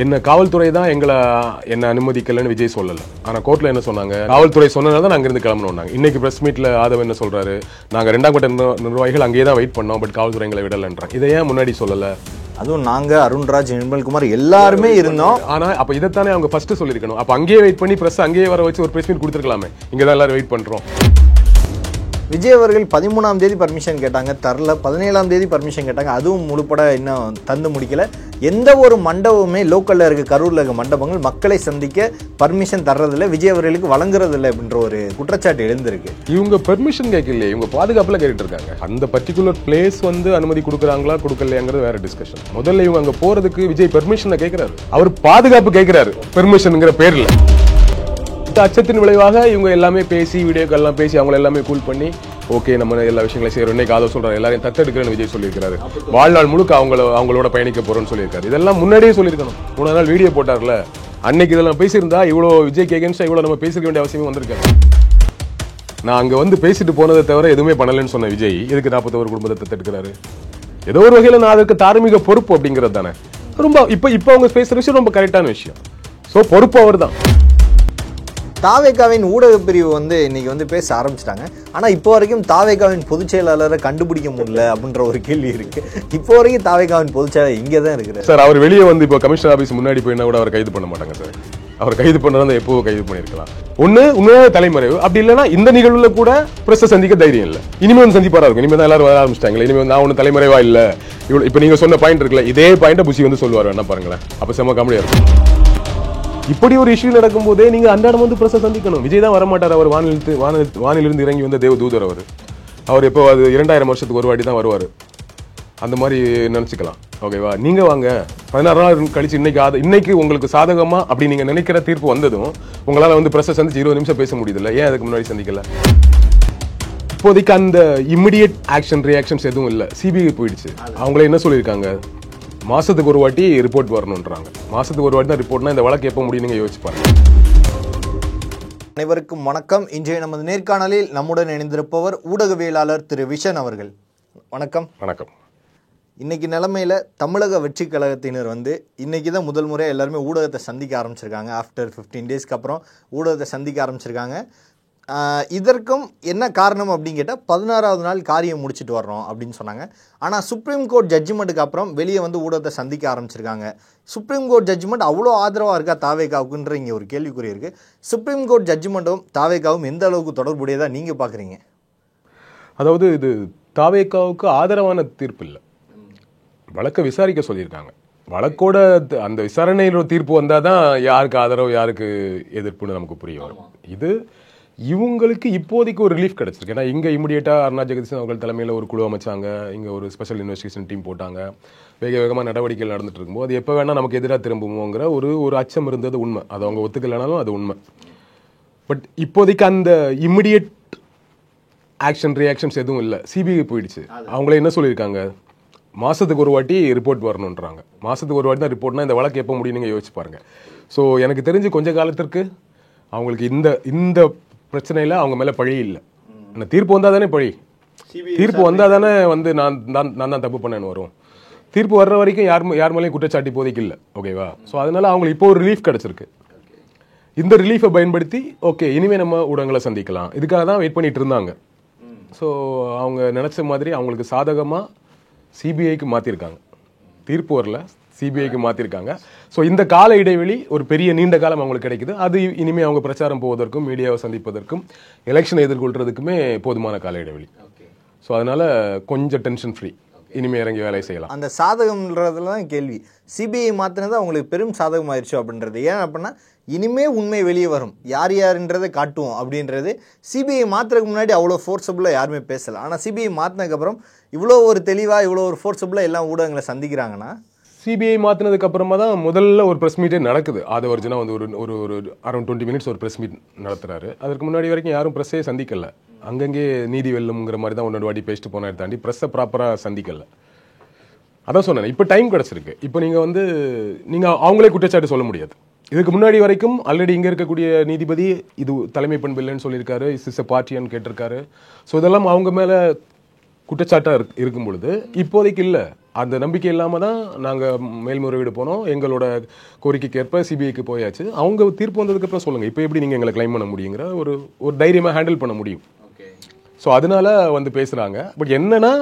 என்ன காவல்துறை தான் என்ன அனுமதிக்கலன்னு விஜய் சொல்லல. ஆனா கோர்ட்ல என்ன சொன்னாங்க, காவல்துறை சொன்னதால தான் நாங்க இருந்து கிளம்பணும். இன்னைக்கு பிரஸ் மீட்ல ஆதவ் என்ன சொல்றாரு, நாங்க 2ஆம் கட்ட நிர்வாகிகள் அங்கேயே தான் வெயிட் பண்ணோம், பட் காவல்துறை எங்களை விடலன்றாங்க. இதை ஏன் முன்னாடி சொல்லல? அதுவும் நாங்க அருண்ராஜ், நிர்மல்குமார் எல்லாருமே இருந்தோம். ஆனா அப்ப இதைத்தானே அவங்க ஃபர்ஸ்ட் சொல்லிருக்கணும். அப்ப அங்கேயே வெயிட் பண்ணி பிரஸ் அங்கேயே வர வச்சு ஒரு பிரஸ் மீட் கொடுத்துருக்கலாமே. இங்கதான் எல்லாரும் வெயிட் பண்றோம். விஜய் அவர்கள் 13ஆம் தேதி பர்மிஷன் கேட்டாங்க, தரல. 17ஆம் தேதி பர்மிஷன் கேட்டாங்க, அதுவும் முழுப்பட இன்னும் தந்து முடிக்கல. எந்த ஒரு மண்டபமே லோக்கல்ல இருக்க கரூர்ல இருக்க மண்டபங்கள் மக்களை சந்திக்க பர்மிஷன் தர்றதில்லை, விஜய் அவர்களுக்கு வழங்குறதில்லை அப்படின்ற ஒரு குற்றச்சாட்டு எழுந்திருக்கு. இவங்க பெர்மிஷன் கேட்கலையே, இவங்க பாதுகாப்புல கேட்டுட்டு இருக்காங்க. அந்த பர்டிகுலர் பிளேஸ் அனுமதி கொடுக்குறாங்களா கொடுக்கலையாங்கிறது வேற டிஸ்கஷன். முதல்ல இவங்க அங்க போறதுக்கு விஜய் பெர்மிஷனை கேட்கிறாரு, அவர் பாதுகாப்பு கேட்கிறாரு பெர்மிஷன்ங்கிற பேர்ல. அச்சத்தின் விளைவாக இவங்க எல்லாமே பேசி வீடியோக்கள் எல்லாம் பேசி அவங்களை எல்லாமே கூல் பண்ணி ஓகே நம்ம எல்லா விஷயங்களையும் செய்யறோம். இன்னைக்கு ஆதோ சொல்றாரு, எல்லாரையும் தத்தெடுக்கிறேன்னு விஜய் சொல்லியிருக்காரு. வாழ்நாள் முழுக்க அவங்களோட பயணிக்க போறோம்னு சொல்லியிருக்காரு. இதெல்லாம் முன்னாடியே சொல்லியிருக்கணும். 3 நாள் வீடியோ போட்டார்ல, அன்னைக்கு இதெல்லாம் பேசியிருந்தா இவ்வளோ விஜய்க்கு எகென்ஸ்டா இவ்வளோ நம்ம பேசிக்க வேண்டிய அவசியமே வந்திருக்காரு. நான் அங்க பேசிட்டு போனதை தவிர எதுவுமே பண்ணலன்னு சொன்ன விஜய் எதுக்கு 41 குடும்பத்தை தத்தெடுக்கிறாரு? ஏதோ ஒரு வகையில நான் அதுக்கு தார்மீக பொறுப்பு அப்படிங்கிறது தானே. ரொம்ப இப்ப அவங்க பேசுற விஷயம் ரொம்ப கரெக்டான விஷயம். ஸோ பொறுப்பு அவர் தான். தாவேகாவின் ஊடக பிரிவு இன்னைக்கு பேச ஆரம்பிச்சிட்டாங்க. ஆனா இப்போ வரைக்கும் தாவேகாவின் பொதுச் செயலாளரை கண்டுபிடிக்க முடியல அப்படின்ற ஒரு கேள்வி இருக்கு. இப்போ வரைக்கும் தாவேகாவின் பொதுச் செயலாளர் இங்கே தான் இருக்கிறார் சார். அவர் வெளியே இப்போ கமிஷனர் ஆபீஸ் முன்னாடி போயினா கூட அவர் கைது பண்ண மாட்டாங்க சார். அவர் கைது பண்ணதான் எப்போ கைது பண்ணிருக்கலாம். உண்மையான தலைமறைவு. அப்படி இல்லைன்னா இந்த நிகழ்வுல கூட பிரஸ் சந்திக்க தைரியம் இல்லை. இனிமே சந்திப்பாரா இருக்கும். இனிமே தான் எல்லாரும் வர ஆரம்பிச்சிட்டாங்க. இனிமே நான் ஒன்னும் தலைமறைவா இல்ல. இப்ப நீங்க சொன்ன பாயிண்ட் இருக்குல்ல, இதே பாயிண்ட புசி சொல்லுவார். என்ன பாருங்களேன், அப்ப செம்ம காமெடியா இருக்கும். இப்படி ஒரு இஷ்யூ நடக்கும் போதே நீங்க அன்றாடம் பிரஸ் சந்திக்கணும். விஜய் தான் வரமாட்டார். அவர் வானிலிருந்து இறங்கி வந்த தேவ தூதர். அவர் எப்போ 2000 வருஷத்துக்கு ஒரு வாட்டி தான் வருவார். அந்த மாதிரி நினைச்சுக்கலாம். ஓகேவா? நீங்க வாங்க 16 நாள் கழிச்சு இன்னைக்கு உங்களுக்கு சாதகமா அப்படி நீங்க நினைக்கிற தீர்ப்பு வந்ததும் உங்களால பிரஸ் சந்திச்சு 20 நிமிஷம் பேச முடியுதுல்ல, ஏன் அதுக்கு முன்னாடி சந்திக்கல? இப்போதைக்கு அந்த இமிடியேட் ரியாக்ஷன்ஸ் எதுவும் இல்லை. சிபிஐ போயிடுச்சு. அவங்களே என்ன சொல்லியிருக்காங்க, மாசத்துக்கு ஒரு வாட்டி ரிப்போர்ட் வரணும்ன்றாங்க. மாசத்துக்கு ஒரு வாட்டி தான் ரிப்போர்ட்னா இந்த வழக்கு எப்போ முடியும் நீங்க யோசிச்சு பாருங்க. அனைவருக்கும் வணக்கம். இன்றைய நமது நேர்காணலில் நம்முடன் இணைந்திருப்பவர் ஊடகவியலாளர் திரு விஷன் அவர்கள். வணக்கம். வணக்கம். இன்னைக்கு நிலைமையில தமிழக வெற்றி கழகத்தினர் இன்னைக்கு தான் முதல் முறையாக எல்லாருமே ஊடகத்தை சந்திக்க ஆரம்பிச்சிருக்காங்க. ஆஃப்டர் 15 டேஸ்க்கு அப்புறம் ஊடகத்தை சந்திக்க ஆரம்பிச்சிருக்காங்க. இதற்கும் என்ன காரணம் அப்படின்னு கேட்டால் 16வது நாள் காரியம் முடிச்சுட்டு வர்றோம் அப்படின்னு சொன்னாங்க. ஆனால் சுப்ரீம் கோர்ட் ஜட்ஜ்மெண்ட்டுக்கு அப்புறம் வெளியே ஊடகத்தை சந்திக்க ஆரம்பிச்சிருக்காங்க. சுப்ரீம் கோர்ட் ஜட்ஜ்மெண்ட் அவ்வளோ ஆதரவாக இருக்கா தாவேகாவுக்குன்ற இங்கே ஒரு கேள்விக்குறி இருக்குது. சுப்ரீம் கோர்ட் ஜட்ஜ்மெண்ட்டும் தாவேகாவும் எந்த அளவுக்கு தொடர்புடையதாக நீங்கள் பார்க்குறீங்க? அதாவது இது தாவேகாவுக்கு ஆதரவான தீர்ப்பு இல்லை. வழக்கை விசாரிக்க சொல்லியிருக்காங்க. வழக்கோட அந்த விசாரணையில் தீர்ப்பு வந்தால் தான் யாருக்கு ஆதரவு யாருக்கு எதிர்ப்புன்னு நமக்கு புரிய வரும். இது இவங்களுக்கு இப்போதைக்கு ஒரு ரிலீஃப் கிடைச்சிருக்கு. ஏன்னா இங்கே இமிடியேட்டாக அருணா ஜெகதீசன் அவர்கள் தலைமையில் ஒரு குழு அமைச்சாங்க. இங்கே ஒரு ஸ்பெஷல் இன்வெஸ்டிகேஷன் டீம் போட்டாங்க. வேகமாக நடவடிக்கைகள் நடந்துட்டு இருக்கும்போது அது எப்போ வேணால் நமக்கு எதிராக திரும்புவோங்கிற ஒரு அச்சம் இருந்தது உண்மை. அது அவங்க ஒத்துக்கலைனாலும் அது உண்மை. பட் இப்போதைக்கு அந்த இமிடியேட் ரியாக்ஷன்ஸ் எதுவும் இல்லை. சிபிஐ போயிடுச்சு. அவங்களே என்ன சொல்லியிருக்காங்க, மாசத்துக்கு ஒரு வாட்டி ரிப்போர்ட் வரணுன்றாங்க. மாசத்துக்கு ஒரு வாட்டி தான் ரிப்போர்ட்னா இந்த வழக்கு எப்போ முடியும் நீங்க யோசிச்சு பாருங்க. ஸோ எனக்கு தெரிஞ்சு கொஞ்ச காலத்திற்கு அவங்களுக்கு இந்த பிரச்சனையில அவங்க மேல பழி இல்லை. தீர்ப்பு வந்தா தானே பழி. தீர்ப்பு வந்தா தானே நான் தான் தப்பு பண்ணேன்னு வரும். தீர்ப்பு வர்ற வரைக்கும் யார் மேலேயும் குற்றச்சாட்டு இப்போதைக்கு இல்லை. ஓகேவா? ஸோ அதனால அவங்களுக்கு இப்போ ஒரு ரிலீஃப் கிடைச்சிருக்கு. இந்த ரிலீஃபை பயன்படுத்தி ஓகே இனிமே நம்ம ஊடகங்களை சந்திக்கலாம். இதுக்காக தான் வெயிட் பண்ணிட்டு இருந்தாங்க. ஸோ அவங்க நினைச்ச மாதிரி அவங்களுக்கு சாதகமா சிபிஐக்கு மாத்திருக்காங்க. தீர்ப்பு வரல, சிபிஐக்கு மாத்திருக்காங்க. ஸோ இந்த கால இடைவெளி ஒரு பெரிய நீண்ட காலம் அவங்களுக்கு கிடைக்குது. அது இனிமே அவங்க பிரச்சாரம் போவதற்கும் மீடியாவை சந்திப்பதற்கும் எலெக்ஷனை எதிர்கொள்றதுக்குமே போதுமான கால இடைவெளி. ஸோ அதனால கொஞ்சம் டென்ஷன் ஃப்ரீ. இனிமே இறங்கி வேலை செய்யலாம். அந்த சாதகம்ன்றதுல தான் கேள்வி. சிபிஐ மாத்தினது அவங்களுக்கு பெரும் சாதகம் ஆயிடுச்சு அப்படின்றது. ஏன் அப்படின்னா இனிமே உண்மை வெளியே வரும், யாருன்றதை காட்டுவோம் அப்படின்றது. சிபிஐ மாத்துறதுக்கு முன்னாடி அவ்வளோ ஃபோர்ஸபுளாக யாருமே பேசலை. ஆனால் சிபிஐ மாற்றினதுக்கப்புறம் இவ்வளோ ஒரு தெளிவாக இவ்வளோ ஒரு ஃபோர்ஸபுளாக எல்லா ஊடகங்களை சந்திக்கிறாங்கன்னா, சிபிஐ மாற்றினதுக்கு அப்புறமா தான் முதல்ல ஒரு ப்ரெஸ் மீட்டே நடக்குது. ஆதவர்ஜனா ஒரு அரௌண்ட் 20 மினிட்ஸ் ஒரு ப்ரெஸ் மீட் நடத்துறாரு. அதற்கு முன்னாடி வரைக்கும் யாரும் ப்ரெஸ்ஸே சந்திக்கல. அங்கங்கே நீதி வெல்லுங்கிற மாதிரி தான் ஒன்னொரு வாட்டி பேசிட்டு போனதை தாண்டி ப்ரெஸ்ஸை ப்ராப்பராக சந்திக்கல. அதான் சொன்னேன், இப்போ டைம் கிடச்சிருக்கு. இப்போ நீங்கள் அவங்களே குற்றச்சாட்டு சொல்ல முடியாது. இதுக்கு முன்னாடி வரைக்கும் ஆல்ரெடி இங்கே இருக்கக்கூடிய நீதிபதி இது தலைமை பண்பு இல்லைன்னு சொல்லியிருக்காரு. இஸ் எ பார்ட்டியான்னு கேட்டிருக்காரு. ஸோ இதெல்லாம் அவங்க மேலே குற்றச்சாட்டாக இருக்கும் பொழுது இப்போதைக்கு இல்லை. அந்த நம்பிக்கை இல்லாமல் தான் நாங்கள் மேல்முறையீடு போனோம். எங்களோட கோரிக்கைக்கு ஏற்ப சிபிஐக்கு போயாச்சு. அவங்க தீர்ப்பு வந்ததுக்கப்புறம் சொல்லுங்கள், இப்போ எப்படி நீங்கள் எங்களை கிளைம் பண்ண முடியுங்கிற ஒரு தைரியமாக ஹேண்டில் பண்ண முடியும். ஸோ அதனால வந்து பேசுகிறாங்க. பட் என்னன்னா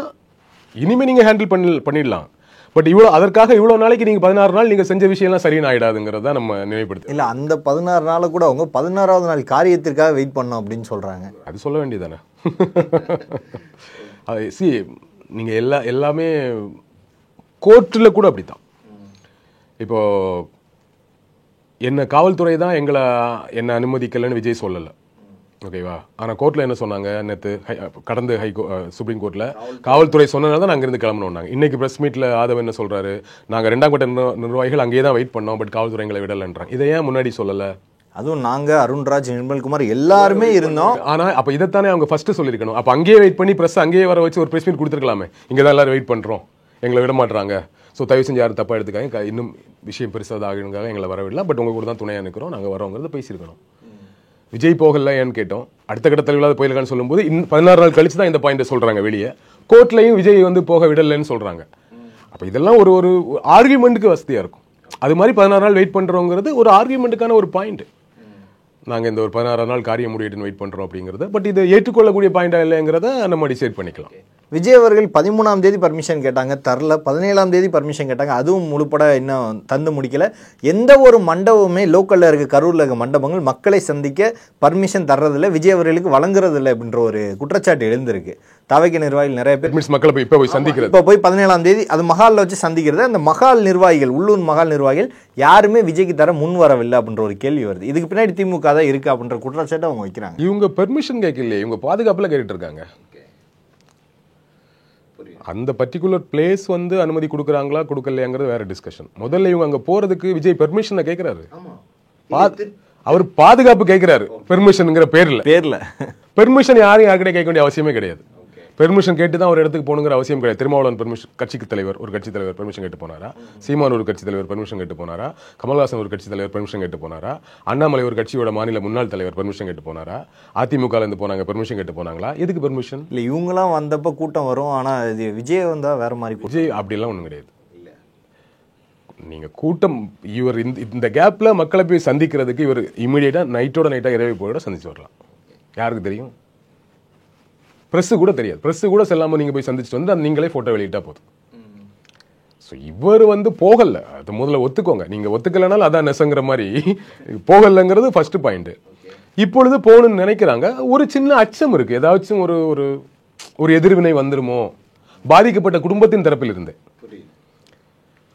இனிமேல் நீங்கள் ஹேண்டில் பண்ணிடலாம். பட் அதற்காக இவ்வளோ நாளைக்கு நீங்கள் 16 நாள் நீங்கள் செஞ்ச விஷயம்லாம் சரின்னு ஆகிடாதுங்கிறத நம்ம நினைவுபடுத்து. இல்லை, அந்த 16 நாளை கூட அவங்க 16வது நாள் காரியத்திற்காக வெயிட் பண்ணோம் அப்படின்னு சொல்கிறாங்க. அது சொல்ல வேண்டியதானே. நீங்கள் எல்லாமே கோர்ட்டில் கூட அப்படித்தான். இப்போ என்ன காவல்துறை தான் என்னை அனுமதிக்கலைன்னு விஜய் சொல்லலை, ஓகேவா? ஆனால் கோர்ட்டில் என்ன சொன்னாங்க, நேற்று கடந்த சுப்ரீம் கோர்ட்டில் காவல்துறை சொன்னதால தான் நாங்கள் இருந்து கிளம்பணும்னாங்க. இன்னைக்கு ப்ரெஸ் மீட்டில் ஆதவ் என்ன சொல்கிறாரு, நாங்கள் 2ஆம் கட்ட நிர்வாகிகள் அங்கேயே தான் வெயிட் பண்ணோம், பட் காவல்துறை எங்களை விடலைன்றாங்க. இதை ஏன் முன்னாடி சொல்லலை? அதுவும் நாங்கள் அருண்ராஜ், நிர்மல்குமார் எல்லாருமே இருந்தோம். ஆனால் அப்போ இதைத்தானே அவங்க ஃபர்ஸ்ட் சொல்லியிருக்கணும். அப்போ அங்கேயே வெயிட் பண்ணி ப்ரெஸ் அங்கேயே வர வச்சு ஒரு ப்ரெஸ் மீட் கொடுத்துருக்கலாமே. இங்கே தான் எல்லாரும் வெயிட் பண்ணுறோம், எங்களை விட மாட்டுறாங்க, ஸோ தயவு செஞ்சு யாரும் தப்பாக எடுத்துக்காங்க, இன்னும் விஷயம் பெருசாக ஆகணுங்காக எங்களை வரவில்லை, பட் உங்கள் கூட தான் துணையாக நிற்கிறோம், நாங்கள் வரோங்கிறத பேசியிருக்கணும். விஜய் போகல ஏன்னு கேட்டோம். அடுத்த கட்ட தலைவராக போயிருக்கான்னு சொல்லும்போது 16 நாள் கழிச்சு தான் இந்த பாயிண்ட்டை சொல்கிறாங்க வெளியே. கோர்ட்லையும் விஜய் வந்து போக விடலைன்னு சொல்கிறாங்க. அப்போ இதெல்லாம் ஒரு ஆர்கியூமெண்ட்டுக்கு வசதியாக இருக்கும். அது மாதிரி 16 நாள் வெயிட் பண்ணுறோங்கிறது ஒரு ஆர்கியூமெண்ட்டுக்கான ஒரு பாயிண்ட். நாங்கள் இந்த ஒரு 16 நாள் காரியம் முடியட்டுன்னு வெயிட் பண்ணுறோம் அப்படிங்கிறது. பட் இது ஏற்றுக்கொள்ளக்கூடிய பாயிண்டாக இல்லைங்கிறத நம்ம டிசைட் பண்ணிக்கலாம். விஜய் அவர்கள் 13ஆம் தேதி பர்மிஷன் கேட்டாங்க, தரல. 17ஆம் தேதி பர்மிஷன் கேட்டாங்க, அதுவும் முழுப்பட இன்னும் தந்து முடிக்கல. எந்த ஒரு மண்டபமுமே லோக்கலில் இருக்க கரூரில் இருக்க மண்டபங்கள் மக்களை சந்திக்க பர்மிஷன் தர்றதில்லை, விஜய் அவர்களுக்கு வழங்குறதில்லை அப்படின்ற ஒரு குற்றச்சாட்டு எழுந்திருக்கு. தவைக்க நிர்வாகிகள் நிறைய பேர் மக்களை போய் சந்திக்கிறது, இப்போ போய் 17ஆம் தேதி அது மஹாலில் வச்சு சந்திக்கிறது. அந்த மஹால் நிர்வாகிகள், உள்ளூர் மஹால் நிர்வாகிகள் யாருமே விஜய்க்கு தர முன் வரவில்லை அப்படின்ற ஒரு கேள்வி வருது. இதுக்கு பின்னாடி திமுக தான் இருக்கு அப்படின்ற குற்றச்சாட்டை அவங்க வைக்கிறாங்க. இவங்க பெர்மிஷன் கேட்கலையே, இவங்க பாதுகாப்புல கேட்டுட்டு இருக்காங்க. அந்த பர்டிகுலர் பிளேஸ் வந்து அனுமதி கொடுக்குறாங்களா கொடுக்கலையாங்கிறது வேற டிஸ்கஷன். முதல்ல இவங்க அங்க போறதுக்கு விஜய் பெர்மிஷனை கேட்கிறாரு. அவர் பாதுகாப்பு கேட்கிறாரு பெர்மிஷன்ங்கிற பேர்ல. பெர்மிஷன் யார்கிட்ட கேட்க வேண்டிய அவசியமே கிடையாது. பெர்மிஷன் கேட்டு தான் ஒரு இடத்துக்கு போகணுங்கிற அவசியம் கிடையாது. திருமாவளவன் கட்சிக்கு தலைவர், ஒரு கட்சி தலைவர் பெர்மிஷன் கேட்டு போனாரா? சீமான் ஒரு கட்சி தலைவர் பெர்மிஷன் கேட்டு போனாரா? கமல்ஹாசன் ஒரு கட்சி தலைவர் பெர்மிஷன் கேட்டு போனாரா? அண்ணாமலை ஒரு கட்சியோட மாநில முன்னாள் தலைவர் பெர்மிஷன் கேட்டு போனாரா? அதிமுக இருந்து போனாங்க, பெர்மிஷன் கேட்டு போனாங்களா? எதுக்கு பெர்மிஷன்? இல்லை, இவங்களாம் வந்தப்போ கூட்டம் வரும், ஆனால் இது விஜய் வந்தா வேற மாதிரி. விஜய் அப்படிலாம் ஒன்றும் கிடையாது. நீங்க கூட்டம் இவர் இந்த கேப்ல மக்களை போய் சந்திக்கிறதுக்கு இவர் இமீடியட்டா நைட்டா இரவு போயோட சந்திச்சு வரலாம். யாருக்கு தெரியும்? பிரஸ் கூட தெரியாது. பிரஸ் கூட செல்லாம நீங்க போய் சந்திச்சுட்டு வந்து நீங்களே போட்டோ வெளியிட்டா போதும். ஸோ இவர் வந்து போகல, அது முதல்ல ஒத்துக்கோங்க. நீங்க ஒத்துக்கலனாலும் அதான் நெசங்கிற மாதிரி போகலங்கிறது ஃபர்ஸ்ட் பாயிண்ட். இப்பொழுது போகணும்னு நினைக்கிறாங்க. ஒரு சின்ன அச்சம் இருக்கு, ஏதாச்சும் ஒரு எதிர்வினை வந்துருமோ பாதிக்கப்பட்ட குடும்பத்தின் தரப்பில் இருந்து.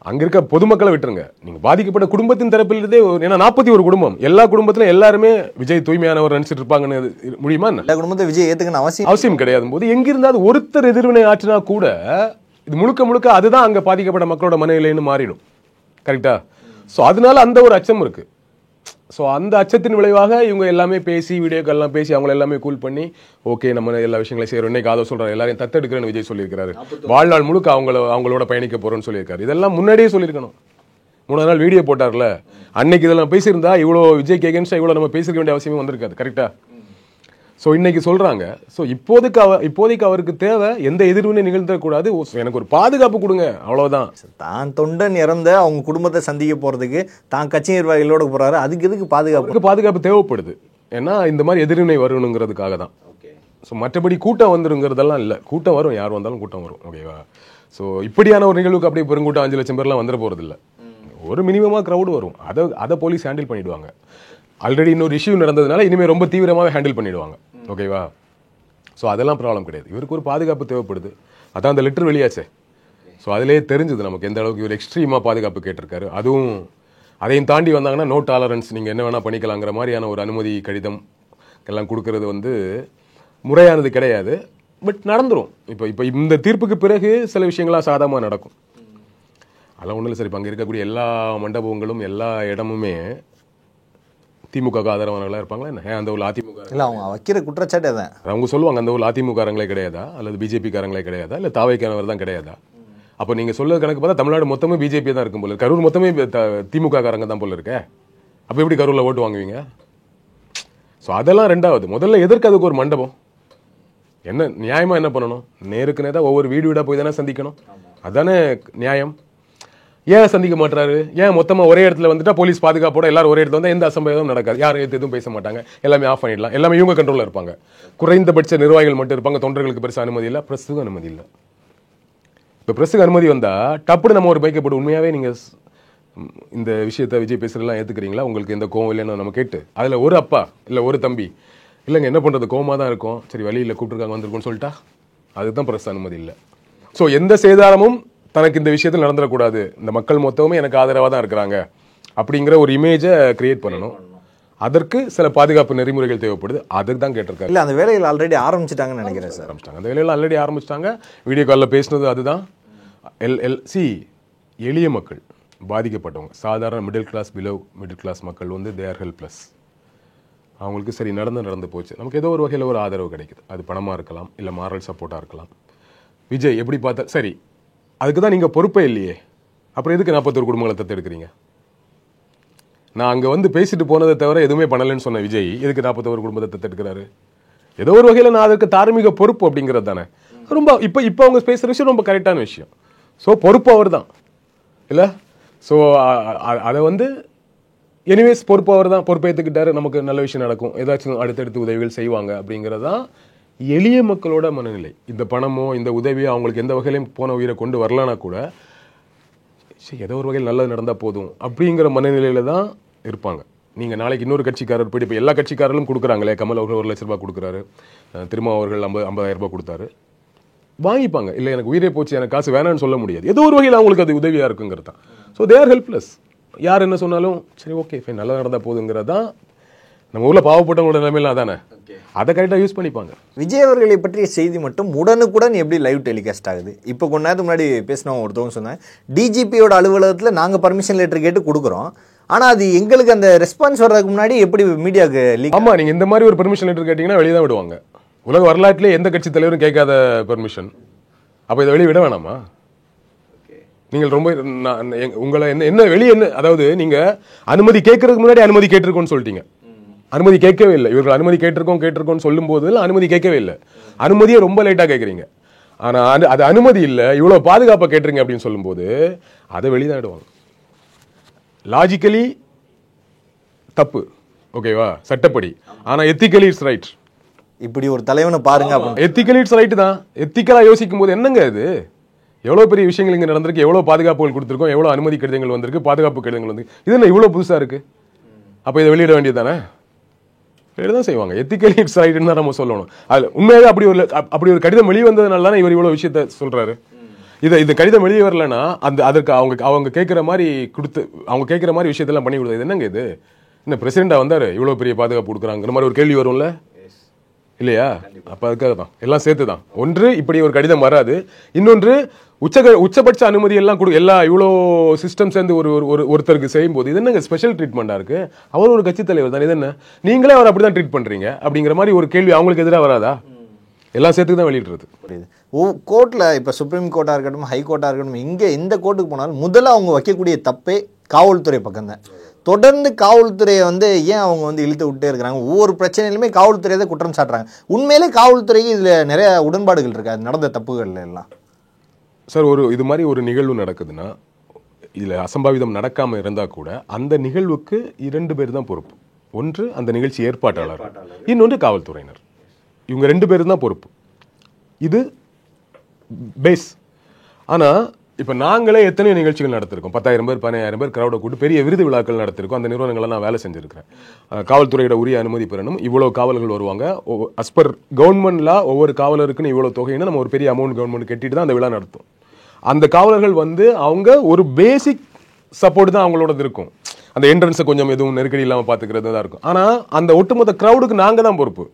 அங்க இருக்க பொதுமக்களை விட்டுருங்க, நீங்க பாதிக்கப்பட்ட குடும்பத்தின் தரப்பில் இருந்தே. ஏன்னா 41 குடும்பம், எல்லா குடும்பத்திலும் எல்லாருமே விஜய் தூய்மையானவர் நினைச்சிட்டு இருப்பாங்கன்னு முடியுமா? எல்லா குடும்பத்தை விஜய் ஏத்துக்கணும் அவசியம் கிடையாது போது எங்கிருந்தாலும் ஒருத்தர் எதிர்வினை ஆற்றினா கூட இது முழுக்க அதுதான் அங்க பாதிக்கப்பட்ட மக்களோட மனநிலைன்னு மாறிடும். கரெக்டா? ஸோ அதனால அந்த ஒரு அச்சம் இருக்கு. ஸோ அந்த அச்சத்தின் விளைவாக இவங்க எல்லாமே பேசி, வீடியோக்கெல்லாம் பேசி அவங்கள எல்லாமே கூல் பண்ணி, ஓகே நம்ம எல்லா விஷயங்களையும் செய்யறோம். இன்னைக்கு அதை சொல்றாரு, எல்லாரையும் தத்தெடுக்கிறேன்னு விஜய் சொல்லியிருக்காரு. வாழ்நாள் முழுக்க அவங்களோட பயணிக்க போறோம்னு சொல்லியிருக்காரு. இதெல்லாம் முன்னாடியே சொல்லியிருக்கணும். 3 நாள் வீடியோ போட்டார்ல, அன்னைக்கு இதெல்லாம் பேசியிருந்தா இவ்வளோ விஜய்க்கு எகென்ஸ்டா இவ்வளோ நம்ம பேசிக்க வேண்டிய அவசியமே வந்திருக்காது. கரெக்டா? ஸோ இன்னைக்கு சொல்றாங்க. ஸோ இப்போதைக்கு அவருக்கு தேவை எந்த எதிர்வினை நிகழ்த்தக்கூடாது, எனக்கு ஒரு பாதுகாப்பு கொடுங்க, அவ்வளவுதான். தான் தொண்டன் இறந்த அவங்க குடும்பத்தை சந்திக்க போறதுக்கு தான் கட்சி நிர்வாகிகளோட போறாரு, அதுக்கு எதுக்கு பாதுகாப்பு தேவைப்படுது? ஏன்னா இந்த மாதிரி எதிர்வினை வரணுங்கிறதுக்காக தான். ஸோ மற்றபடி கூட்டம் வந்துருங்கிறதெல்லாம் இல்லை. கூட்டம் வரும், யார் வந்தாலும் கூட்டம் வரும். ஓகேவா? ஸோ இப்படியான ஒரு நிகழ்வுக்கு அப்படியே பெருங்கூட்டம் 5 லட்சம் பேர்லாம் வந்துட போறது இல்லை. ஒரு மினிமமாக க்ரௌடு வரும். அதை போலீஸ் ஹேண்டில் பண்ணிடுவாங்க. ஆல்ரெடி இன்னொரு இஷ்யூ நடந்ததுனால இனிமேல் ரொம்ப தீவிரமாக ஹேண்டில் பண்ணிடுவாங்க. ஓகேவா? ஸோ அதெல்லாம் ப்ராப்ளம் கிடையாது. இவருக்கு ஒரு பாதுகாப்பு தேவைப்படுது. அதான் அந்த லெட்டர் வெளியாச்சே. ஸோ அதிலே தெரிஞ்சது நமக்கு எந்த அளவுக்கு இவர் எக்ஸ்ட்ரீமாக பாதுகாப்பு கேட்டிருக்காரு. அதுவும் அதையும் தாண்டி வந்தாங்கன்னா நோ டாலரன்ஸ், நீங்கள் என்ன வேணால் பண்ணிக்கலாங்கிற மாதிரியான ஒரு அனுமதி கடிதம் எல்லாம் கொடுக்கறது வந்து முறையானது கிடையாது. பட் நடந்துடும். இப்போ இந்த தீர்ப்புக்கு பிறகு சில விஷயங்கள்லாம் சாதகமாக நடக்கும். அதெல்லாம் ஒன்றும் இல்லை சார். இப்போ அங்கே இருக்கக்கூடிய எல்லா மண்டபங்களும் எல்லா இடமுமே திமுக ஆதரவானவர்களாக இருப்பாங்களா என்ன? அந்த ஒரு அதிமுக இல்லை, அவங்க வைக்கிற குற்றச்சாட்டு தான். அவங்க சொல்லுவாங்க அந்த ஒரு அதிமுகங்களே கிடையாதா, அல்லது பிஜேபி காரங்களே கிடையாதா, இல்லை தாவைக்கானவர் தான் கிடையாதா? அப்போ நீங்கள் சொல்ல கணக்கு பார்த்தா தமிழ்நாடு மொத்தமே பிஜேபி தான் இருக்கும் போல, கரூர் மொத்தமே திமுக காரங்க தான் போல இருக்க. அப்போ எப்படி கரூரில் ஓட்டு வாங்குவீங்க? ஸோ அதெல்லாம் ரெண்டாவது. முதல்ல எதற்கு அதுக்கு ஒரு மண்டபம்? என்ன நியாயமா என்ன பண்ணணும்? நேருக்கு நேரா ஒவ்வொரு வீடா போய் தானே சந்திக்கணும். அதானே நியாயம். ஏன் சந்திக்க மாட்டாரு? ஏன் மொத்தமா ஒரே இடத்துல வந்துட்டா போலீஸ் பாதுகாப்போட எல்லாரும் ஒரே இடத்துல வந்தா எந்த அசம்பாவிதமும் நடக்காது, யாரும் எதுவும் பேச மாட்டாங்க, எல்லாமே ஆஃப் பண்ணிடலாம், எல்லாமே இவங்க கண்ட்ரோல்ல இருப்பாங்க. குறைந்தபட்ச நிர்வாகிகள் மட்டும் இருப்பாங்க, தொண்டர்களுக்கு பெருசா அனுமதி இல்லை, பிரஸுக்கு அனுமதி இல்லை. இப்போ பிரஸுக்கு அனுமதி வந்தா டப்புனு நம்ம ஒரு பைக்கை போட்டு உண்மையாவே நீங்க இந்த விஷயத்த விஜய் பேசுறதெல்லாம் ஏத்துக்கிறீங்களா? உங்களுக்கு எந்த கோவம் இல்லைன்னு நம்ம கேட்டு அதுல ஒரு அப்பா இல்ல ஒரு தம்பி இல்லைங்க என்ன பண்றது கோவமா தான் இருக்கும், சரி வழியில் கூப்பிட்டுருக்காங்க வந்திருக்கோம்னு சொல்லிட்டா அதுதான் பிரஸ் அனுமதி இல்லை. ஸோ எந்த சேதாரமும் தனக்கு இந்த விஷயத்தில் நடந்துடக்கூடாது, இந்த மக்கள் மொத்தமே எனக்கு ஆதரவாக தான் இருக்கிறாங்க அப்படிங்கிற ஒரு இமேஜை கிரியேட் பண்ணணும். அதற்கு சில பாதுகாப்பு நெறிமுறைகள் தேவைப்படுது. அதுக்கு தான் கேட்டிருக்காரு. இல்லை அந்த வேலைகள் ஆல்ரெடி ஆரம்பிச்சிட்டாங்கன்னு நினைக்கிறேன் சார். ஆரம்பிச்சிட்டாங்க, அந்த வேலையில் ஆல்ரெடி ஆரம்பிச்சிட்டாங்க. வீடியோ காலில் பேசினது அதுதான். எளிய மக்கள் பாதிக்கப்பட்டவங்க, சாதாரண middle class below middle class மக்கள் வந்து தே ஆர் ஹெல்ப்லெஸ். அவங்களுக்கு சரி நடந்து போச்சு, நமக்கு ஏதோ ஒரு வகையில் ஒரு ஆதரவு கிடைக்குது. அது பணமாக இருக்கலாம், இல்லை மாரல் சப்போர்ட்டாக இருக்கலாம். விஜய் எப்படி பார்த்தா சரி, அதுக்கு தான் நீங்கள் பொறுப்பே இல்லையே, அப்புறம் எதுக்கு 41 குடும்பங்களை தத்தெடுக்கிறீங்க? நான் அங்கே வந்து பேசிட்டு போனதை தவிர எதுவுமே பண்ணலைன்னு சொன்ன விஜய் எதுக்கு 41 குடும்பத்தை தத்தெடுக்கிறாரு? ஏதோ ஒரு வகையில் நான் அதுக்கு தார்மீக பொறுப்பு அப்படிங்கிறது தானே. ரொம்ப இப்போ அவங்க பேசுகிற விஷயம் ரொம்ப கரெக்டான விஷயம். ஸோ பொறுப்பு அவர் தான் இல்லை. ஸோ அதை வந்து எனிவேஸ் பொறுப்பு அவர் தான், பொறுப்பை ஏற்றுக்கிட்டாரு, நமக்கு நல்ல விஷயம் நடக்கும், ஏதாச்சும் அடுத்தடுத்து உதவிகள் செய்வாங்க அப்படிங்கிறதான் எளிய மக்களோட மனநிலை. இந்த பணமோ இந்த உதவியோ அவங்களுக்கு எந்த வகையிலையும் போன உயிரை கொண்டு வரலனா கூட ஏதோ ஒரு வகையில் நல்லது நடந்தால் போதும் அப்படிங்கிற மனநிலையில தான் இருப்பாங்க. நீங்கள் நாளைக்கு இன்னொரு கட்சிக்காரர் போயிட்டு இப்போ எல்லா கட்சிக்காரர்களும் கொடுக்குறாங்களே, கமல் அவர்கள் 1 லட்ச ரூபாய் கொடுக்குறாரு, திரும்ப அவர்கள் 50,000 ரூபாய் கொடுத்தாரு, வாங்கிப்பாங்க. இல்லை எனக்கு உயிரே போச்சு எனக்கு காசு வேணான்னு சொல்ல முடியாது. ஏதோ ஒரு வகையில் அவங்களுக்கு அது உதவியாக இருக்குங்கிறது தான். So they are helpless. யார் என்ன சொன்னாலும் சரி ஓகே ஃபைன் நல்லா நடந்தால் போதுங்கிறது தான் நம்ம ஊரில் பாவப்பட்டவங்களோட நிலைமையில தானே. அதை கரெக்டாக யூஸ் பண்ணிப்பாங்க. விஜய் அவர்களை பற்றிய செய்தி மட்டும் உடனுக்குடன் எப்படி லைவ் டெலிகாஸ்ட் ஆகுது? இப்போ கொஞ்ச நேரத்துக்கு முன்னாடி பேசினவங்க ஒருத்தவங்க சொன்னேன், டிஜிபியோட அலுவலகத்தில் நாங்கள் பர்மிஷன் லெட்டர் கேட்டு கொடுக்குறோம், ஆனால் அது எங்களுக்கு அந்த ரெஸ்பான்ஸ் வர்றதுக்கு முன்னாடி எப்படி மீடியாவுக்கு லீக்? ஆமாம், நீங்கள் இந்த மாதிரி ஒரு பெர்மிஷன் லெட்டர் கேட்டிங்கன்னா வெளியே தான் விடுவாங்க. உலக வரலாற்றிலே எந்த கட்சி தலைவரும் கேட்காத பெர்மிஷன். அப்போ இதை வெளியே விட வேணாமா? நீங்கள் ரொம்ப உங்களை என்ன வெளியே என்ன, அதாவது நீங்கள் அனுமதி கேட்கறதுக்கு முன்னாடி அனுமதி கேட்டிருக்கோன்னு சொல்லிட்டீங்க. அனுமதி கேட்கவே இல்லை. இவர்கள் அனுமதி கேட்டிருக்கோன்னு சொல்லும் போது அனுமதி கேட்கவே இல்லை, அனுமதியை ரொம்ப லேட்டாக கேட்குறீங்க. ஆனால் அது அனுமதி இல்லை, இவ்வளோ பாதுகாப்பாக கேட்டுருங்க அப்படின்னு சொல்லும்போது அதை வெளியே விடுவாங்க. லாஜிக்கலி தப்பு, ஓகேவா, சட்டப்படி. ஆனால் எத்திக்கலி இட்ஸ் ரைட். இப்படி ஒரு தலைவனை பாருங்க. எத்திக்கலி இட்ஸ் ரைட் தான். எத்திக்கலா யோசிக்கும் போது என்னங்க இது, எவ்வளோ பெரிய விஷயங்கள் இங்கே நடந்திருக்கு, எவ்வளோ பாதுகாப்புகள் கொடுத்துருக்கோம், எவ்வளோ அனுமதி கடிதங்கள் வந்திருக்கு, பாதுகாப்பு கடிதங்கள் வந்து இது என்ன இவ்வளோ புதுசாக இருக்கு, அப்போ இதை வெளியிட வேண்டியது தானே? வெளியிட தான் செய்வாங்க. எத்திக்கலி இட்ஸ் ரைட்னு தான் நம்ம சொல்லணும். அதில் உண்மையாக அப்படி ஒரு கடிதம் வெளியே வந்ததுனால தானே இவர் இவ்வளோ விஷயத்த சொல்றாரு. இந்த கடிதம் வெளியே வரலன்னா அதற்கு அவங்க கேட்குற மாதிரி அவங்க கேட்குற மாதிரி விஷயத்தெல்லாம் பண்ணி கொடுத்தது என்னங்க இது? இந்த பிரசிடெண்டா வந்தாரு இவ்வளோ பெரிய பாதுகாப்பு கொடுக்குறாங்கிற மாதிரி ஒரு கேள்வி வரும்ல இல்லையா? அப்போ அதுக்காக தான் எல்லாம் சேர்த்து தான். ஒன்று இப்படி ஒரு கடிதம் வராது, இன்னொன்று உச்சபட்ச அனுமதி எல்லாம் இவ்வளோ சிஸ்டம் சேர்ந்து ஒருத்தருக்கு செய்யும் போது இது என்னங்க ஸ்பெஷல் ட்ரீட்மெண்டா இருக்கு? அவர் ஒரு கட்சி தலைவர் தான், இது என்ன நீங்களே அவர் அப்படிதான் ட்ரீட் பண்றீங்க அப்படிங்கிற மாதிரி ஒரு கேள்வி அவங்களுக்கு எதிராக வராதா? எல்லாம் சேர்த்து தான் வெளியிடுறது. கோர்ட்டில் இப்போ சுப்ரீம் கோர்ட்டாக இருக்கட்டும், ஹை கோர்ட்டாக இருக்கட்டும், இங்கே எந்த கோர்ட்டுக்கு போனாலும் முதல்ல அவங்க வைக்கக்கூடிய தப்பே காவல்துறை பக்கம் தான். தொடர்ந்து காவல்துறையை ஏன் அவங்க இழுத்து விட்டே இருக்கிறாங்க? ஒவ்வொரு பிரச்சனையிலுமே காவல்துறையை தான் குற்றம் சாட்டுறாங்க. உண்மையிலே காவல்துறைக்கு இதில் நிறைய உடன்பாடுகள் இருக்கு, அது நடந்த தப்புகள் எல்லாம். சார், இது மாதிரி ஒரு நிகழ்வு நடக்குதுன்னா இதில் அசம்பாவிதம் நடக்காமல் இருந்தால் கூட அந்த நிகழ்வுக்கு 2 பேர் தான் பொறுப்பு. ஒன்று அந்த நிகழ்ச்சி ஏற்பாட்டாளர், இன்னொன்று காவல்துறையினர். இவங்க 2 பேரும் தான் பொறுப்பு. இது பேஸ். ஆனால் இப்போ நாங்களே எத்தனையோ நிகழ்ச்சிகள் நடத்திருக்கோம். 10,000 பேர் 15,000 பேர் கிரௌடை கூட்டு பெரிய விருது விழாக்கள் நடத்திருக்கோம். அந்த நிறுவனங்களை நான் வேலை செஞ்சிருக்கிறேன். காவல்துறையோட உரிய அனுமதி பெறணும், இவ்வளோ காவலர்கள் வருவாங்க, அஸ்பர் கவர்மெண்ட் லா ஒவ்வொரு காவலருக்குன்னு இவ்வளோ தொகைன்னு நம்ம ஒரு பெரிய அமௌண்ட் கவர்மெண்ட் கட்டிட்டு தான் அந்த விழா நடத்தும். அந்த காவலர்கள் அவங்க ஒரு பேசிக் சப்போர்ட் தான் அவங்களோட இருக்கும். அந்த என்ட்ரன்ஸை கொஞ்சம் எதுவும் நெருக்கடி இல்லாமல் பார்த்துக்கிறது தான் இருக்கும். ஆனால் அந்த ஒட்டுமொத்த கிரௌடுக்கு நாங்கள் தான் பொறுப்பு.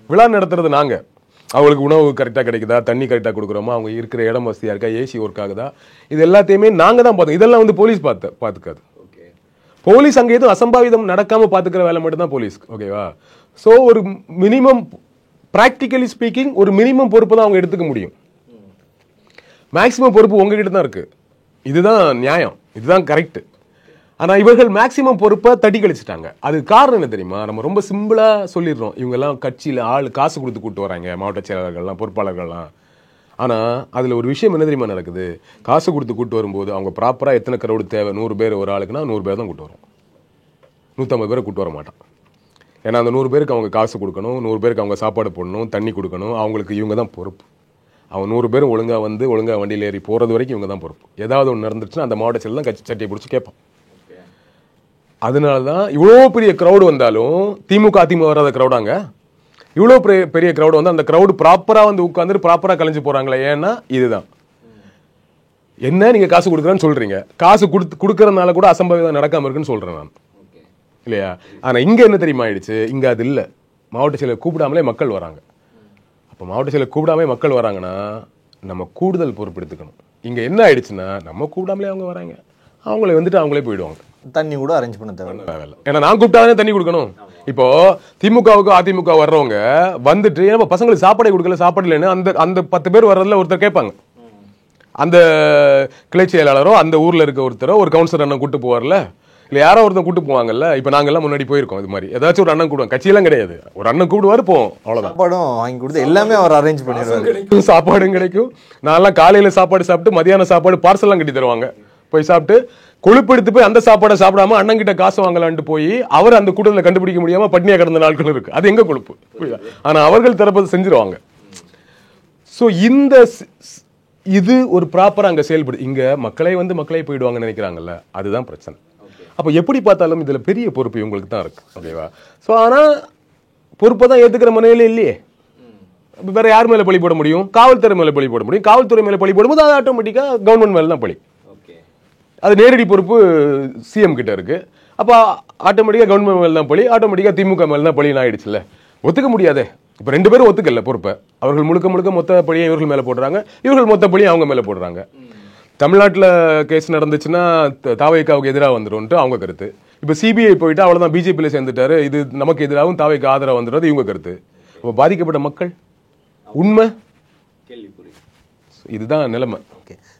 விழா நடத்துறது நாங்கள். அவங்களுக்கு உணவு கரெக்டாக கிடைக்குதா, தண்ணி கரெக்டாக கொடுக்குறோமா, அவங்க இருக்கிற இடம் வசதியாக இருக்கா, ஏசி ஒர்க் ஆகுதா, இது எல்லாத்தையுமே நாங்கள் தான் பார்த்தோம். இதெல்லாம் போலீஸ் பார்த்துக்காது. போலீஸ் அங்கே எதுவும் அசம்பாவிதம் நடக்காமல் பார்த்துக்கிற வேலை மட்டும் தான் போலீஸ், ஓகேவா? ஸோ ஒரு மினிமம், ப்ராக்டிக்கலி ஸ்பீக்கிங், ஒரு மினிமம் பொறுப்பு தான் அவங்க எடுத்துக்க முடியும். மேக்சிமம் பொறுப்பு உங்ககிட்ட தான் இருக்கு. இதுதான் நியாயம், இதுதான் கரெக்ட். ஆனா இவர்கள் மேக்சிமம் பொறுப்பை தட்டி கழிச்சிட்டாங்க. அது காரணம் என்ன தெரியுமா? நம்ம ரொம்ப சிம்பிளா சொல்லிடுறோம், இவங்க எல்லாம் கட்சியில காசு கொடுத்து கூட்டு வராங்க, மாவட்ட செயலாளர்கள்லாம் பொறுப்பாளர்கள்லாம். ஆனா அதுல ஒரு விஷயம் என்ன தெரியுமா நடக்குது? காசு கொடுத்து கூட்டு வரும்போது அவங்க ப்ராப்பரா எத்தனை கிரௌடு தேவை, 100 பேர் ஒரு ஆளுக்குன்னா 100 பேர் தான் கூட்டு வரும், 150 பேரை கூட்டு வர மாட்டான். ஏன்னா அந்த 100 பேருக்கு அவங்க காசு கொடுக்கணும், 100 பேருக்கு அவங்க சாப்பாடு போடணும், தண்ணி கொடுக்கணும், அவங்களுக்கு இவங்க தான் பொறுப்பு. அவன் 100 பேரும் ஒழுங்கா வண்டியில் ஏறி போறது வரைக்கும் இவங்க தான் பொறுப்பு. ஏதாவது ஒன்று நடந்துச்சுன்னா அந்த மாவட்ட செயலர் தான் கட்சி சட்டியை பிடிச்சி கேட்பான். அதனாலதான் இவ்வளோ பெரிய கிரௌடு வந்தாலும் திமுக அதிமுக வராத கிரௌடாங்க, இவ்வளோ பெரிய கிரௌடு வந்து அந்த கிரௌடு ப்ராப்பரா வந்து உட்காந்து ப்ராப்பரா கலைஞ்சு போறாங்களே. ஏன்னா இதுதான் என்ன, நீங்க காசு கொடுக்குறேன்னு சொல்றீங்க, காசு கொடுக்கறதுனால கூட அசம்பாவிதம் நடக்காம இருக்குன்னு சொல்றேன் நான், இல்லையா? ஆனா இங்க என்ன தெரியுமா ஆயிடுச்சு, இங்க அது இல்ல. மாவட்ட செயலர் கூப்பிடாமலே மக்கள் வராங்க. அப்ப மாவட்ட செயலர் கூப்பிடாமலே மக்கள் வராங்கன்னா நம்ம கூடுதல் பொறுப்பு எடுத்துக்கணும். இங்க என்ன ஆயிடுச்சுன்னா நம்ம கூப்பிடாமலே அவங்க வராங்க, அவங்களே வந்துட்டு அவங்களே போயிடுவாங்க. தண்ணி கூட அரேஞ்ச் பண்ண தேவையில்லை. ஏன்னா நான் கூப்பிட்டாதானே தண்ணி கொடுக்கணும். இப்போ திமுகவுக்கு அதிமுக வர்றவங்க வந்துட்டு ஏன்னா பசங்களுக்கு சாப்பாடே கொடுக்கல, சாப்பாடு இல்லைன்னு அந்த 10 பேர் வர்றதுல ஒருத்தர் கேட்பாங்க. அந்த கிளை செயலாளரோ அந்த ஊர்ல இருக்க ஒருத்தரோ ஒரு கவுன்சிலர் அண்ணன் கூட்டு போவார்ல, இல்ல யாரோ ஒருத்தர் கூட்டு போவாங்கல்ல. இப்ப நாங்க எல்லாம் முன்னாடி போயிருக்கோம், இது மாதிரி ஏதாச்சும் ஒரு அண்ணன் கூடுவாங்க, கட்சியெல்லாம் கிடையாது, ஒரு அண்ணன் கூடுவாரு, போவோம், அவ்வளவுதான். சாப்பாடும் வாங்கி கொடுத்து எல்லாமே அவர் அரேஞ்ச் பண்ணிடுவாரு. சாப்பாடும் கிடைக்கும். நான்லாம் காலையில சாப்பாடு சாப்பிட்டு மதியான சாப்பாடு பார்சல்லாம் கட்டி தருவாங்க, போய் சாப்பிட்டு கொழுப்பெடுத்து போய் அந்த சாப்பாடை சாப்பிடாம அண்ணன் கிட்ட காசு வாங்கலான்ட்டு போய் அவர் அந்த கூட்டத்தில் கண்டுபிடிக்க முடியாம பட்னியா கிடந்த நாட்கள் இருக்கு. அது எங்க கொழுப்பு? ஆனா அவர்கள் தரப்பது செஞ்சிருவாங்க. சோ இது ஒரு ப்ராப்பரா அங்க செயல்படுது. இங்க மக்களே போயிடுவாங்கன்னு நினைக்கிறாங்கல்ல, அதுதான் பிரச்சனை. அப்ப எப்படி பார்த்தாலும் இதுல பெரிய பொறுப்பு இவங்களுக்கு தான் இருக்கு, ஓகேவா? சோ ஆனா பொறுப்பை தான் ஏத்துக்கிற மனையில இல்லையே. வேற யார் மேல பழி போட முடியும்? காவல்துறை மேல பழி போட முடியும். காவல்துறை மேல பழி போடும்போது அது ஆட்டோமேட்டிக்கா கவர்மெண்ட் மேல தான் பழி. அது நேரடி பொறுப்பு சிஎம் கிட்ட இருக்கு. அப்ப ஆட்டோமேட்டிக்கா கவர்மெண்ட் மேல தான் பழி, ஆட்டோமேட்டிக்கா திமுக மேல தான் பழின்னு ஆயிடுச்சுல்ல. ஒத்துக்க முடியாதே. இப்ப 2 பேரும் ஒத்துக்கல பொறுப்பை. அவர்கள் முழுக்க மொத்த பழியை இவர்கள் மேல போடுறாங்க, இவர்கள் மொத்த பழியை அவங்க மேல போடுறாங்க. தமிழ்நாட்டுல கேஸ் நடந்துச்சுன்னா தாவேக்காவுக்கு எதிராக வந்துடும் அவங்க கருத்து. இப்ப சிபிஐ போயிட்டு அவ்வளவுதான், பிஜேபியில சேர்ந்துட்டாரு, இது நமக்கு எதிராகவும் தாவேக்கு ஆதரவு வந்துடுறது இவங்க கருத்து. இப்ப பாதிக்கப்பட்ட மக்கள் உண்மை இதுதான் நிலைமை.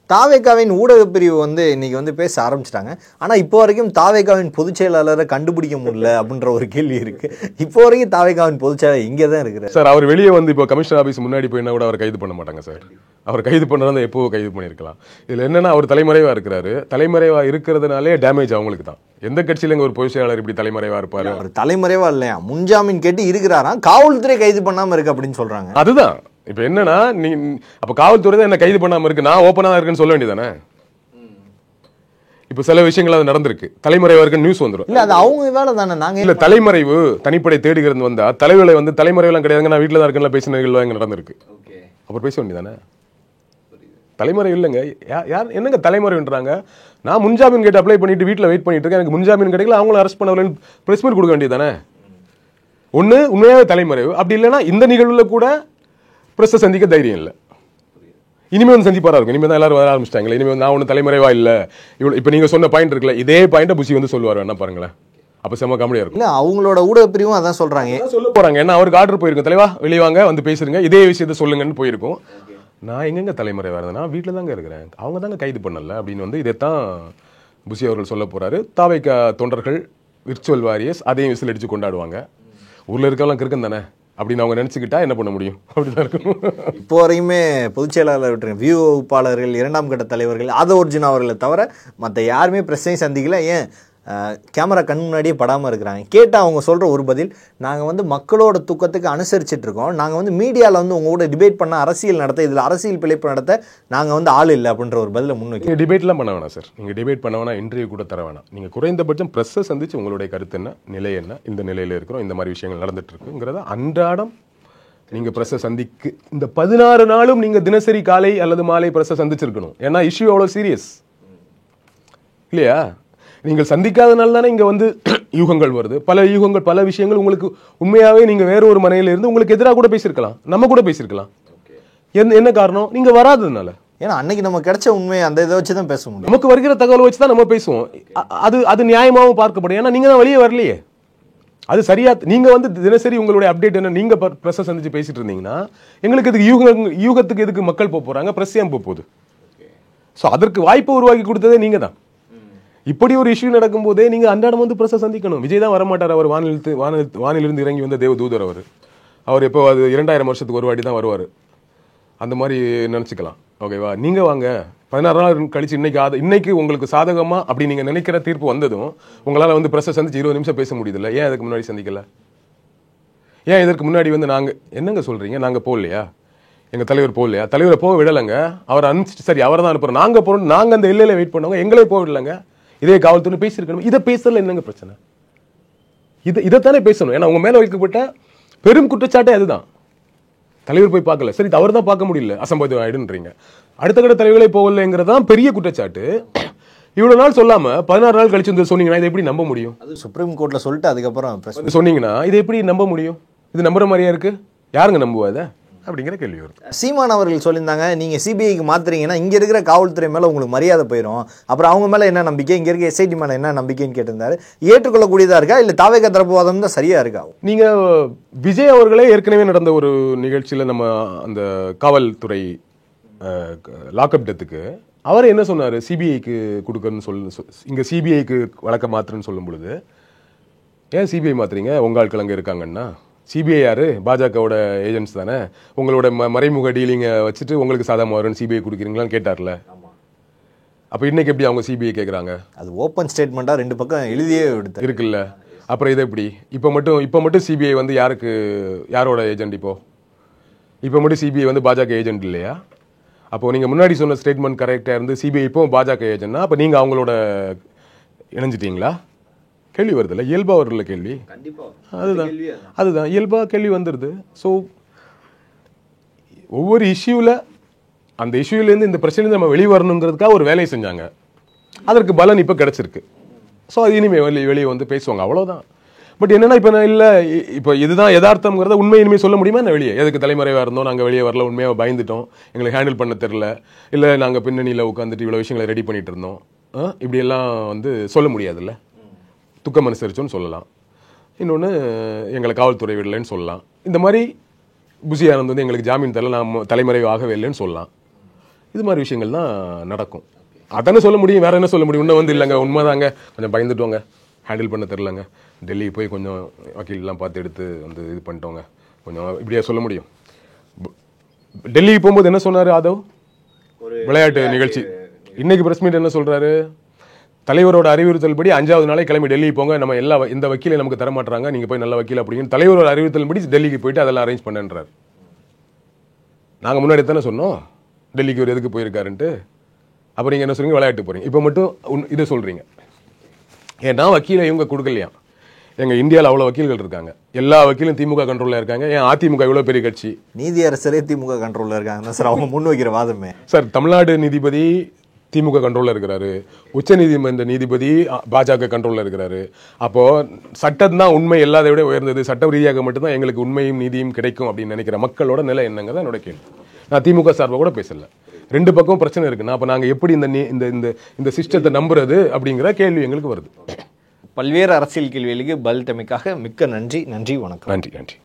தாவேகாவின் ஊடக பிரிவு வந்து இன்னைக்கு வந்து பேச ஆரம்பிச்சிட்டாங்க. ஆனா இப்போ வரைக்கும் தாவேகாவின் பொதுச் செயலாளரை கண்டுபிடிக்க முடியல அப்படின்ற ஒரு கேள்வி இருக்கு. இப்போ வரைக்கும் தாவேகாவின் பொதுச் செயலாளர் இங்கே தான் இருக்கிறார் சார். அவர் வெளியே வந்து இப்போ கமிஷனர் ஆபீஸ் முன்னாடி போயினா கூட அவர் கைது பண்ண மாட்டாங்க சார். அவர் கைது பண்ணதான் எப்போ கைது பண்ணியிருக்கலாம். இதுல என்னன்னா அவர் தலைமறைவா இருக்கிறாரு. தலைமறைவா இருக்கிறதுனாலே டேமேஜ் அவங்களுக்கு தான். எந்த கட்சியில ஒரு பொதுச் செயலாளர் இப்படி தலைமறைவா இருப்பாரு? அவர் தலைமறைவா இல்லையா, முன்ஜாமீன் கேட்டு இருக்கிறாராம், காவல்துறை கைது பண்ணாம இருக்கு அப்படின்னு சொல்றாங்க. அதுதான் இப்ப என்னன்னா, நீ அப்ப காவல்துறை தான் என்ன கைது பண்ணாம இருக்கு, நான் ஓப்பனா தான் இருக்குன்னு சொல்ல வேண்டியதானே? இப்ப சில விஷயங்கள் அது நடந்திருக்கு, தலைமறைவா இருக்கு நியூஸ் வந்துடும். இல்ல அது அவங்க வேலை தானே. நாங்க இல்ல தலைமறைவு தனிப்படை தேடுகிறது வந்தா தலைவர்களை வந்து தலைமறைவெல்லாம் கிடையாதுங்க, நான் வீட்டுல தான் இருக்கேன் பேசின நிகழ்வு இங்க நடந்திருக்கு. அப்புறம் பேச வேண்டியதானே? தலைமறை இல்லைங்க. யார் என்னங்க தலைமறைன்றாங்க? நான் முன்ஜாமீன் கேட்டு அப்ளை பண்ணிட்டு வீட்டுல வெயிட் பண்ணிட்டு இருக்கேன், எனக்கு முன்ஜாமீன் கிடைக்கல, அவங்களும் அரெஸ்ட் பண்ண பிரஸ் மீட் கொடுக்க வேண்டியதானே? ஒண்ணு உண்மையாவே தலைமறைவு, அப்படி இல்லைன்னா இந்த நிகழ்வுல கூட பிரஸ் சந்திக்க தைரியம் இல்லை. இனிமே வந்து சந்திப்பாரா இருக்கும். இனிமே தான் எல்லாரும் வர ஆரம்பிச்சிட்டாங்களே. இனிமே நான் ஒன்றும் தலைமறைவா இல்லை. இப்ப நீங்க சொன்ன பாயிண்ட் இருக்குல்ல, இதே பாயிண்ட புசி வந்து சொல்லுவார், என்ன பாருங்களேன். அப்ப செம்ம காமெடியா இருக்கும். இல்ல அவங்களோட ஊடக பிரிவும் அதான் சொல்றாங்க, சொல்ல போறாங்க. என்ன அவருக்கு ஆர்டர் போயிருக்கும், தலைவா வெளியே வாங்க வந்து பேசுறீங்க, இதே விஷயத்த சொல்லுங்கன்னு போயிருக்கும். நான் எங்கெங்க தலைமறைவா இருந்தேன், நான் வீட்டுல தாங்க இருக்கிறேன், அவங்க தாங்க கைது பண்ணல அப்படின்னு வந்து இதைத்தான் புசி அவர்கள் சொல்ல போறாரு. தாவேக்கா தொண்டர்கள் விர்ச்சுவல் வாரியர்ஸ் அதையும் விசில் அடிச்சு கொண்டாடுவாங்க. ஊர்ல இருக்கலாம் கிருக்கன் தானே அப்படின்னு அவங்க நினைச்சுக்கிட்டா என்ன பண்ண முடியும்? அப்படிதான் இருக்கும். இப்போ வரையுமே பொதுச் செயலாளர் விட்டுருங்க, வியூ வகுப்பாளர்கள், 2ஆம் கட்ட தலைவர்கள், ஆதவர்ஜுன் அவர்களை தவிர மற்ற யாருமே பிரச்சனையும் சந்திக்கல. ஏன் கேமரா கண் முன்னாடியே படாமல் இருக்கிறாங்க. கேட்டால் அவங்க சொல்கிற ஒரு பதில், நாங்கள் வந்து மக்களோட தூக்கத்துக்கு அனுசரிச்சுட்டு இருக்கோம், நாங்கள் வந்து மீடியாவில் வந்து உங்களோட டிபேட் பண்ண, அரசியல் நடத்த, இதில் அரசியல் பிழைப்பு நடத்த நாங்கள் வந்து ஆள் இல்லை அப்படின்ற ஒரு பதிலை முன்வைக்க. நீங்கள் டிபேட்லாம் பண்ண வேணாம் சார். நீங்கள் டிபேட் பண்ண வேணாம், இன்டர்வியூ கூட தர வேணாம். நீங்கள் குறைந்தபட்சம் ப்ரெஸ்ஸை சந்திச்சு உங்களுடைய கருத்து என்ன, நிலை என்ன, இந்த நிலையில் இருக்கிறோம், இந்த மாதிரி விஷயங்கள் நடந்துட்டு இருக்குங்கிறத அன்றாடம் நீங்கள் ப்ரெஸ்ஸை சந்திக்கு இந்த 16 நாளும் நீங்கள் தினசரி காலை அல்லது மாலை ப்ரெஸ்ஸை சந்திச்சிருக்கணும். ஏன்னா இஷ்யூ அவ்வளோ சீரியஸ் இல்லையா? நீங்கள் சந்திக்காதனால தானே இங்கே வந்து யூகங்கள் வருது, பல யூகங்கள், பல விஷயங்கள் உங்களுக்கு உண்மையாகவே நீங்கள் வேற ஒரு மனையில இருந்து உங்களுக்கு எதிராக கூட பேசியிருக்கலாம், நம்ம கூட பேசியிருக்கலாம். என்ன காரணம்? நீங்கள் வராததுனால. ஏன்னா அன்னைக்கு நம்ம கிடைச்ச உண்மையை அந்த இதை வச்சு தான் பேச முடியும். நமக்கு வருகிற தகவலை வச்சு தான் நம்ம பேசுவோம். அது நியாயமாகவும் பார்க்கப்படும். ஏன்னா நீங்கள் தான் வெளியே வரலையே. அது சரியா? நீங்கள் வந்து தினசரி உங்களுடைய அப்டேட் என்ன, நீங்கள் ப்ரெஸ்ஸை சந்திச்சு பேசிட்டு இருந்தீங்கன்னா எங்களுக்கு இதுக்கு யூகத்துக்கு எதுக்கு மக்கள் போக போகிறாங்க, ப்ரெஸ் ஏன் போக போகுது? ஸோ அதற்கு வாய்ப்பை உருவாக்கி கொடுத்ததே நீங்கள் தான். இப்படி ஒரு இஷ்யூ நடக்கும் போதே நீங்க அன்றாடம் வந்து பிரச்சனை சந்திக்கணும். விஜய் தான் வரமாட்டார், அவர் வானிலிருந்து இறங்கி வந்த தேவ தூதர் அவர் எப்போ அது 2000 வருஷத்துக்கு ஒரு வாட்டி தான் வருவார், அந்த மாதிரி நினச்சிக்கலாம். ஓகேவா? நீங்கள் வாங்க 16 நாள் கழிச்சு இன்னைக்கு உங்களுக்கு சாதகமா அப்படி நீங்கள் நினைக்கிற தீர்ப்பு வந்ததும் உங்களால் வந்து பிரச்சனை சந்திச்சு 20 நிமிஷம் பேச முடியுதில்ல. ஏன் அதுக்கு முன்னாடி சந்திக்கல? ஏன் இதற்கு முன்னாடி வந்து நாங்கள் என்னங்க சொல்கிறீங்க, நாங்கள் போகலையா, எங்கள் தலைவர் போகலையா? தலைவரை போக விடலைங்க, அவர் அனுப்பிச்சிட்டு சரி அவரை தான் அனுப்புகிறோம், நாங்கள் போகிறோம், நாங்கள் அந்த எல்லையில் வெயிட் பண்ணவங்க எங்களே போக விடலைங்க. இதே காவல்துறை பேசியிருக்கணும். இதை பேசல என்னங்க பிரச்சனை? இதைத்தானே பேசணும். ஏன்னா உங்க மேலே வைக்கப்பட்ட பெரும் குற்றச்சாட்டே அதுதான். தலைவர் போய் பார்க்கல, சரி அவர் தான் பார்க்க முடியல, அசம்பாவிதம் ஆயிடுன்றீங்க. அடுத்த கட்ட தலைவர்களே போகலைங்கிறது தான் பெரிய குற்றச்சாட்டு. இவ்வளவு நாள் சொல்லாம 16 நாள் கழிச்சு வந்து சொன்னீங்கன்னா இதை எப்படி நம்ப முடியும்? அது சுப்ரீம் கோர்ட்ல சொல்லிட்டு அதுக்கப்புறம் சொன்னீங்கன்னா இதை எப்படி நம்ப முடியும்? இது நம்புற மாதிரியா இருக்கு? யாருங்க நம்புவாத அப்படிங்கிற கேள்வி வருது. சீமான் அவர்கள் சொல்லியிருந்தாங்க, நீங்க சிபிஐக்கு மாத்துறீங்கன்னா இங்க இருக்கிற காவல்துறை மேல உங்களுக்கு மரியாதை போயிடும், அப்புறம் அவங்க மேல என்ன நம்பிக்கை, இங்க இருக்க எஸ்ஐடி மேல என்ன நம்பிக்கைன்னு கேட்டிருந்தாரு. ஏற்றுக்கொள்ளக்கூடியதா இருக்கா இல்ல தாவேக தரப்புவாதம் தான் சரியா இருக்கா? நீங்க விஜய் அவர்களே ஏற்கனவே நடந்த ஒரு நிகழ்ச்சியில நம்ம அந்த காவல்துறை லாக்அப் டெத்துக்கு அவர் என்ன சொன்னாரு, சிபிஐக்கு கொடுக்கணும்னு இங்க சிபிஐக்கு வழக்க மாத்துறேன்னு சொல்லும் பொழுது, ஏன் சிபிஐ மாத்துறீங்க, உங்க ஆட்கள் அங்க இருக்காங்கன்னா? சிபிஐ யாரு? பாஜகவோட ஏஜென்ட்ஸ் தானே. உங்களோட மறைமுக டீலிங்கை வச்சுட்டு உங்களுக்கு சாதகமாக வரும்னு சிபிஐ கொடுக்குறீங்களான்னு கேட்டார்ல. அப்போ இன்னைக்கு எப்படி அவங்க சிபிஐ கேட்குறாங்க? அது ஓப்பன் ஸ்டேட்மெண்ட்டாக 2 பக்கம் எழுதியே எடுத்து இருக்குல்ல. அப்புறம் இதை எப்படி இப்போ மட்டும் சிபிஐ வந்து யாரோட ஏஜென்ட்? இப்போ மட்டும் சிபிஐ வந்து பாஜக ஏஜென்ட் இல்லையா? அப்போ நீங்கள் முன்னாடி சொன்ன ஸ்டேட்மெண்ட் கரெக்டாக இருந்து சிபிஐ இப்போ பாஜக ஏஜென்ட்னா அப்போ நீங்கள் அவங்களோட இணைஞ்சிட்டீங்களா? கேள்வி வருதுல்ல, இயல்பா வருதுல்ல கேள்வி. அதுதான் இயல்பா கேள்வி வந்துடுது. ஸோ ஒவ்வொரு இஷ்யூவில் அந்த இஷ்யூலேருந்து இந்த பிரச்சனை நம்ம வெளியே வரணுங்கிறதுக்காக ஒரு வேலையை செஞ்சாங்க. அதற்கு பலன் இப்போ கிடைச்சிருக்கு. ஸோ அது இனிமேல் வெளியே வந்து பேசுவாங்க, அவ்வளோதான். பட் என்னன்னா இப்போ இல்லை, இப்போ இதுதான் யதார்த்தம்ங்கிறத உண்மை இனிமேல் சொல்ல முடியுமா? என்ன வெளியே எதுக்கு தலைமறைவாக இருந்தோம், நாங்கள் வெளியே வரல, உண்மையாக பயந்துட்டோம், எங்களுக்கு ஹேண்டில் பண்ண தெரில, இல்லை நாங்கள் பின்னணியில் உட்காந்துட்டு இவ்வளோ விஷயங்களை ரெடி பண்ணிட்டு இருந்தோம், இப்படியெல்லாம் வந்து சொல்ல முடியாதுல்ல. துக்கம் அனுசரிச்சோன்னு சொல்லலாம், இன்னொன்று எங்களை காவல்துறை விடலைன்னு சொல்லலாம், இந்த மாதிரி புசி ஆனந்த் வந்து எங்களுக்கு ஜாமீன் தரல, நாம் தலைமறைவு ஆகவே இல்லைன்னு சொல்லலாம். இது மாதிரி விஷயங்கள் தான் நடக்கும். அதானே சொல்ல முடியும், வேற என்ன சொல்ல முடியும்? இன்னும் வந்து இல்லைங்க உண்மைதாங்க, கொஞ்சம் பயந்துட்டோங்க, ஹேண்டில் பண்ண தெரிலங்க, டெல்லி போய் கொஞ்சம் வக்கீல்லாம் பார்த்து எடுத்து வந்து இது பண்ணிட்டோங்க, கொஞ்சம் இப்படியா சொல்ல முடியும்? டெல்லிக்கு போகும்போது என்ன சொன்னார் ஆதவ்? விளையாட்டு நிகழ்ச்சி. இன்னைக்கு பிரஸ் மீட் என்ன சொல்றாரு? தலைவரோட அறிவுறுத்தல் படி 5வது நாளே கிளம்பி டெல்லி போங்க, நம்ம இந்த வக்கீலை நமக்கு தரமாட்டாங்க, நீங்க போய் நல்ல வக்கீல் அப்படின்னு தலைவரோட அறிவுறுத்தல் படி டெல்லிக்கு போயிட்டு அதெல்லாம் அரேஞ்ச் பண்ணுன்றார். நாங்க முன்னாடி தானே சொன்னோம் டெல்லிக்கு ஒரு எதுக்கு போயிருக்காருன்ட்டு. அப்புறம் நீங்க என்ன சொல்றீங்க, விளையாட்டு போறீங்க. இப்போ மட்டும் இதை சொல்றீங்க. ஏன்னா வக்கீலை இவங்க கொடுக்கலையா? எங்க இந்தியாவில் அவ்வளவு வக்கீல்கள் இருக்காங்க, எல்லா வக்கீலும் திமுக கண்ட்ரோல்ல இருக்காங்க. ஏன் அதிமுக இவ்வளவு பெரிய கட்சி, நீதியரசரே திமுக கண்ட்ரோல்ல இருக்காங்க சார், அவங்க முன் வைக்கிற வாதமே. சார் தமிழ்நாடு நீதிபதி திமுக கண்ட்ரோல்ல இருக்கிறாரு, உச்ச நீதிமன்ற நீதிபதி பாஜக கண்ட்ரோல்ல இருக்கிறாரு. அப்போ சட்டம் தான் உண்மை எல்லாதை விட உயர்ந்தது, சட்ட ரீதியாக மட்டும்தான் எங்களுக்கு உண்மையும் நீதியும் கிடைக்கும் அப்படின்னு நினைக்கிற மக்களோட நிலை என்னங்கிறத என்னோட கேள்வி. நான் திமுக சார்பாக கூட பேசல, 2 பக்கம் பிரச்சனை இருக்குன்னா அப்ப நாங்க எப்படி இந்த சிஸ்டத்தை நம்புறது அப்படிங்கிற கேள்வி எங்களுக்கு வருது. பல்வேறு அரசியல் கேள்விகளுக்கு பதில் தமைக்காக மிக்க நன்றி. நன்றி, வணக்கம். நன்றி.